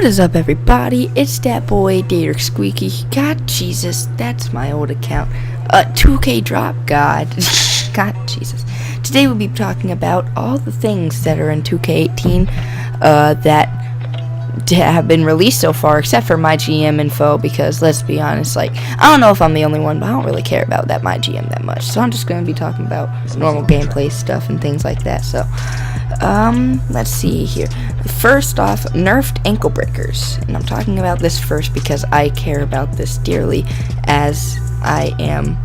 What is up, everybody? It's that boy Dater Squeaky. God Jesus, that's my old account. 2K drop, God. God Jesus. Today we'll be talking about all the things that are in 2K18 that have been released so far, except for my GM info, because let's be honest, like, I don't know if I'm the only one, but I don't really care about that my GM that much. So I'm just going to be talking about normal gameplay stuff and things like that. So let's see here. First off, nerfed ankle breakers, and I'm talking about this first because I care about this dearly, as I am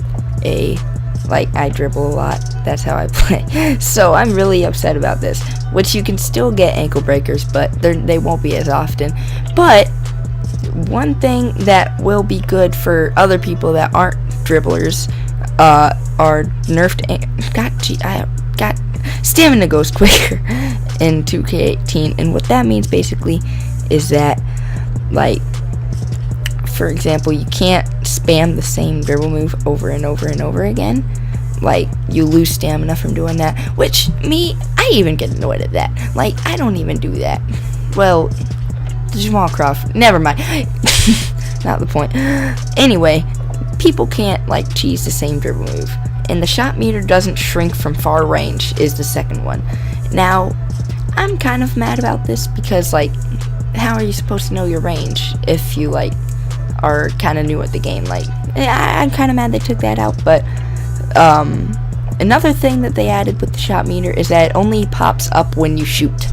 I dribble a lot. That's how I play. So I'm really upset about this, which you can still get ankle breakers, but they won't be as often. But one thing that will be good for other people that aren't dribblers are nerfed. Stamina goes quicker in 2K18, and what that means basically is that, like, for example, you can't spam the same dribble move over and over and over again. Like, you lose stamina from doing that, which I even get annoyed at that. Like, I don't even do that. Well, Jamalcroft, never mind. Not the point. Anyway, people can't, like, cheese the same dribble move. And the shot meter doesn't shrink from far range is the second one. Now, I'm kind of mad about this because, like, how are you supposed to know your range if you, like, are kind of new at the game? Like, I'm kind of mad they took that out. But another thing that they added with the shot meter is that it only pops up when you shoot.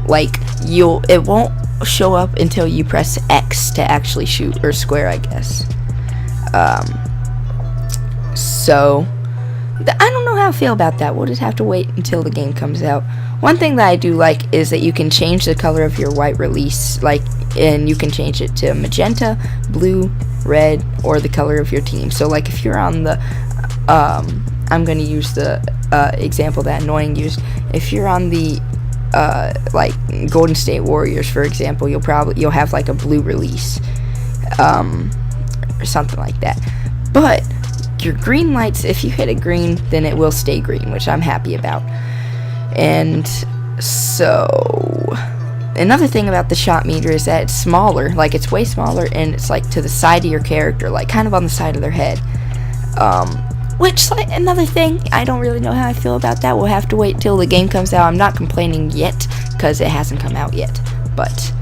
Like, it won't show up until you press X to actually shoot, or square, I guess. So I don't know how I feel about that. We'll just have to wait until the game comes out. One thing that I do like is that you can change the color of your white release, like, and you can change it to magenta, blue, red, or the color of your team. So, like, if you're on the I'm going to use the example that Annoying used. If you're on the like Golden State Warriors, for example, you'll have like a blue release, or something like that. But your green lights, if you hit a green, then it will stay green, which I'm happy about. And so another thing about the shot meter is that it's smaller, like, it's way smaller, and it's like to the side of your character, like kind of on the side of their head. Which, like, another thing, I don't really know how I feel about that. We'll have to wait till the game comes out. I'm not complaining yet because it hasn't come out yet. But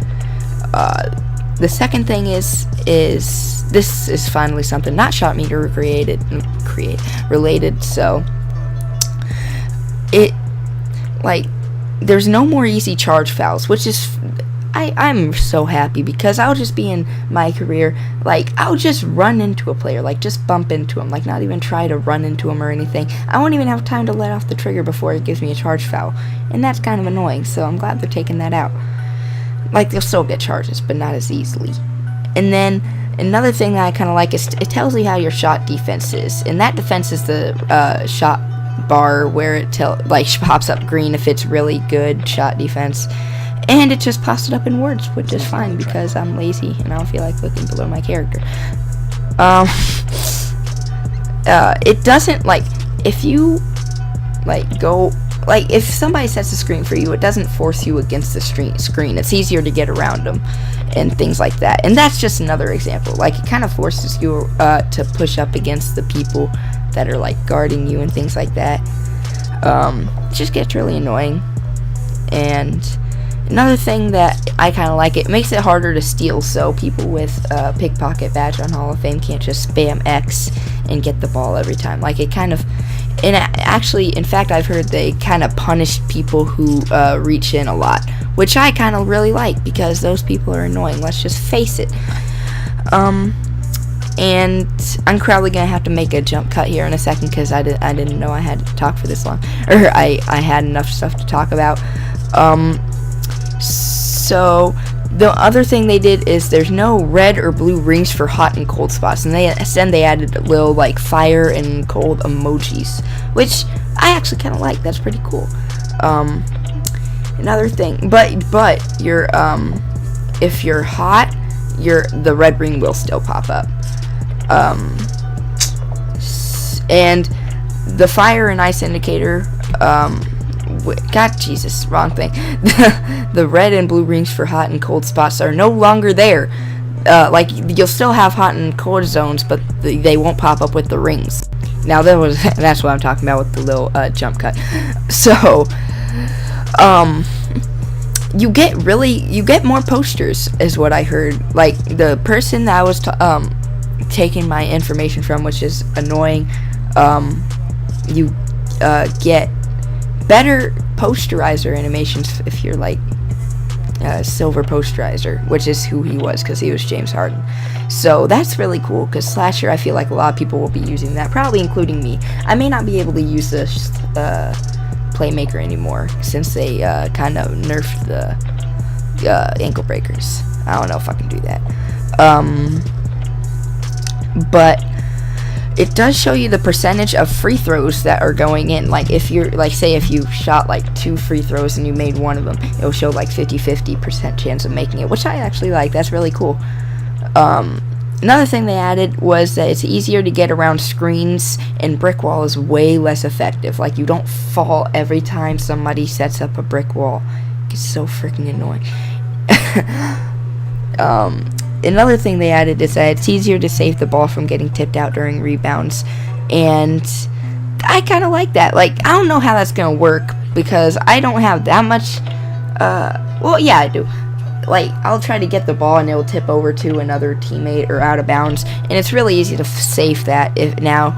the second thing is this is finally something not shot meter related. So it, like, there's no more easy charge fouls, which is, I'm so happy, because I'll just be in my career, like, I'll just run into a player, like, just bump into him, like, not even try to run into him or anything. I won't even have time to let off the trigger before it gives me a charge foul, and that's kind of annoying, so I'm glad they're taking that out. Like, they'll still get charges, but not as easily. And then another thing that I kind of like is it tells you how your shot defense is, and that defense is the shot bar where it pops up green if it's really good shot defense. And it just pops it up in words, which is fine because I'm lazy and I don't feel like looking below my character. It doesn't, like, if you, like, go, like, if somebody sets a screen for you, it doesn't force you against the screen. It's easier to get around them and things like that. And that's just another example. Like, it kind of forces you to push up against the people that are, like, guarding you and things like that. It just gets really annoying. And another thing that I kind of like, it makes it harder to steal, so people with pickpocket badge on Hall of Fame can't just spam X and get the ball every time. Like, it kind of, and actually, in fact, I've heard they kind of punish people who reach in a lot, which I kind of really like, because those people are annoying. Let's just face it. And I'm probably gonna have to make a jump cut here in a second, because I didn't know I had to talk for this long, or I had enough stuff to talk about. So the other thing they did is there's no red or blue rings for hot and cold spots, and they added little, like, fire and cold emojis, which I actually kind of like. That's pretty cool. Another thing, but you're if you're hot, the red ring will still pop up. And the fire and ice indicator God, Jesus, wrong thing. The red and blue rings for hot and cold spots are no longer there. Like, you'll still have hot and cold zones, but they won't pop up with the rings. Now, that's what I'm talking about with the little jump cut. So, you get more posters, is what I heard. Like, the person that I was taking my information from, which is annoying, you get better posterizer animations if you're like silver posterizer, which is who he was, because he was James Harden. So that's really cool, because Slasher, I feel like a lot of people will be using that, probably including me. I may not be able to use this Playmaker anymore, since they kind of nerfed the ankle breakers. I don't know if I can do that. But it does show you the percentage of free throws that are going in. Like, if you're, like, say if you shot like 2 free throws and you made one of them, it'll show like 50% chance of making it, which I actually like. That's really cool. Another thing they added was that it's easier to get around screens, and brick wall is way less effective. Like, you don't fall every time somebody sets up a brick wall. It's so freaking annoying. Another thing they added is that it's easier to save the ball from getting tipped out during rebounds, and I kind of like that. Like, I don't know how that's gonna work, because I don't have that much, well, yeah, I do. Like, I'll try to get the ball and it will tip over to another teammate or out of bounds, and it's really easy to save that. If now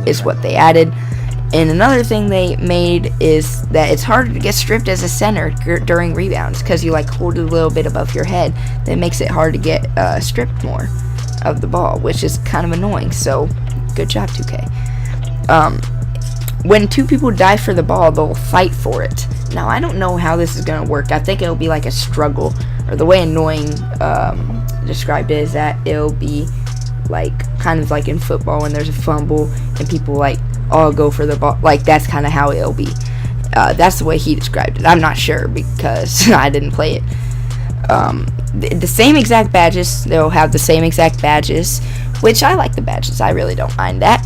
is what they added. And another thing they made is that it's harder to get stripped as a center during rebounds, because you like hold it a little bit above your head. That makes it hard to get stripped more of the ball, which is kind of annoying. So good job, 2K. When 2 people dive for the ball, they'll fight for it. Now, I don't know how this is gonna work. I think it'll be like a struggle, or the way Annoying described it is that it'll be like kind of like in football when there's a fumble and people like all go for the ball. Like, that's kind of how it'll be. That's the way he described it. I'm not sure, because I didn't play it. The same exact badges. They'll have the same exact badges, which I like the badges. I really don't mind that.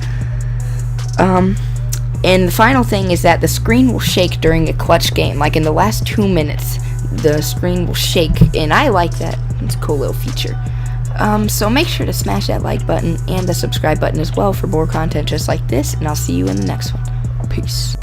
And the final thing is that the screen will shake during a clutch game. Like, in the last 2 minutes, the screen will shake, and I like that. It's a cool little feature. So make sure to smash that like button and the subscribe button as well for more content just like this, and I'll see you in the next one. Peace.